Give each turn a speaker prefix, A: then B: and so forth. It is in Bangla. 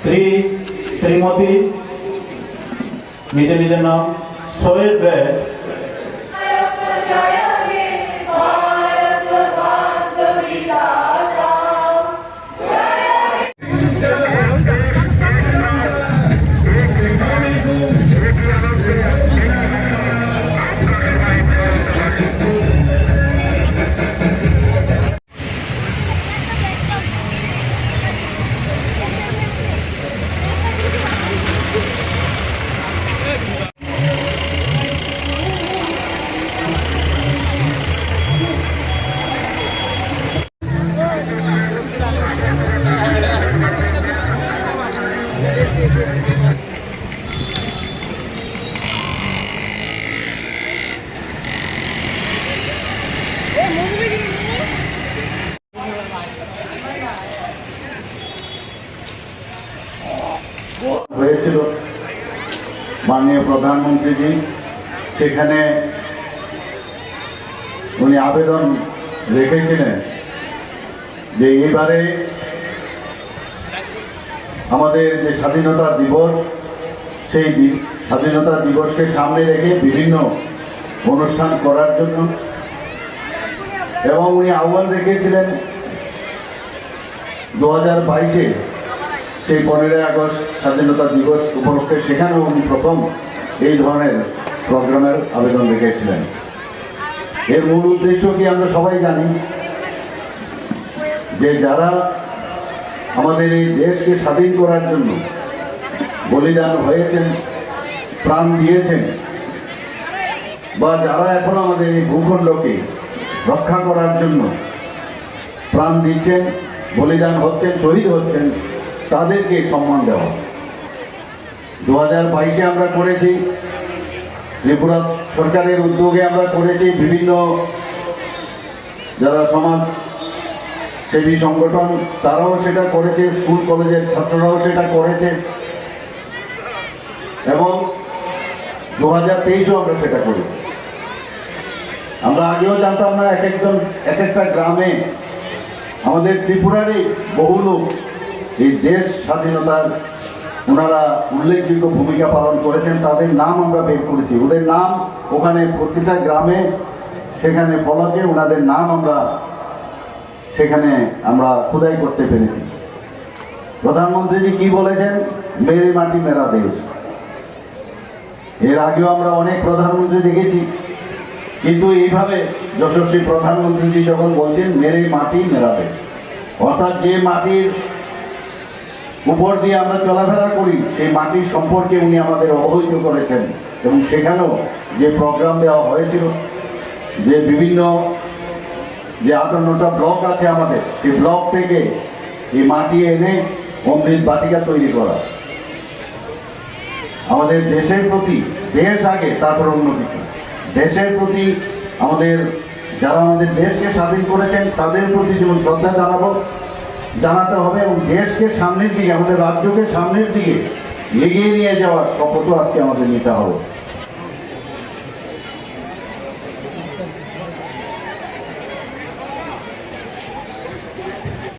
A: শ্রী শ্রীমতী নিজের নিজের নাম সোহেল রায়
B: হয়েছিল মাননীয় প্রধানমন্ত্রীজি, সেখানে উনি আবেদন রেখেছিলেন যে এবারে আমাদের যে স্বাধীনতা দিবস, সেই স্বাধীনতা দিবসকে সামনে রেখে বিভিন্ন অনুষ্ঠান করার জন্য, এবং উনি আহ্বান রেখেছিলেন 2022-এ সেই 15ই আগস্ট স্বাধীনতা দিবস উপলক্ষে সেখানেও উনি প্রথম এই ধরনের প্রোগ্রামের আবেদন রেখেছিলেন। এর মূল উদ্দেশ্য কি আমরা সবাই জানি, যে যারা আমাদের এই দেশকে স্বাধীন করার জন্য বলিদান হয়েছেন, প্রাণ দিয়েছেন, বা যারা এখন আমাদের এই ভূখণ্ডকে রক্ষা করার জন্য প্রাণ দিচ্ছেন, বলিদান হচ্ছেন, শহীদ হচ্ছেন, তাদেরকে সম্মান দেওয়া। 2022-এ আমরা করেছি, ত্রিপুরা সরকারের উদ্যোগে আমরা করেছি, বিভিন্ন যারা সমাজ সেবী সংগঠন তারাও সেটা করেছে, স্কুল কলেজের ছাত্ররাও সেটা করেছে, এবং 2023-এও আমরা সেটা করি। আমরা আগেও জানতাম না, এক একটা গ্রামে আমাদের ত্রিপুরারই বহু লোক এই দেশ স্বাধীনতার ওনারা উল্লেখযোগ্য ভূমিকা পালন করেছেন, তাদের নাম আমরা বের করেছি। ওদের নাম ওখানে প্রতিটা গ্রামে সেখানে ফলকে ওনাদের নাম সেখানে আমরা খোদাই করতে পেরেছি। প্রধানমন্ত্রীজি কি বলেছেন? মেরে মাটি মেরা দেশ। এর আগেও আমরা অনেক প্রধানমন্ত্রী দেখেছি, কিন্তু এইভাবে যশস্বী প্রধানমন্ত্রীজি যখন বলছেন মেরে মাটি মেরা দেশ, অর্থাৎ যে মাটির উপর দিয়ে আমরা চলাফেরা করি সেই মাটির সম্পর্কে উনি আমাদের অবহিত করেছেন। এবং সেখানেও যে প্রোগ্রাম দেওয়া হয়েছিল, যে বিভিন্ন যে 58টা ব্লক আছে আমাদের, সেই ব্লক থেকে এই মাটি এনে অমৃত বাটিকা তৈরি করা। আমাদের দেশের প্রতি, দেশ আগে তারপর অন্য কিছু, দেশের প্রতি আমাদের যারা আমাদের দেশকে স্বাধীন করেছেন তাদের প্রতি যেমন শ্রদ্ধা জানাতে হবে, এবং দেশকে সামনের দিকে, আমাদের রাজ্যকে সামনের দিকে এগিয়ে নিয়ে যাওয়ার শপথও আজকে আমাদের নিতে হবে।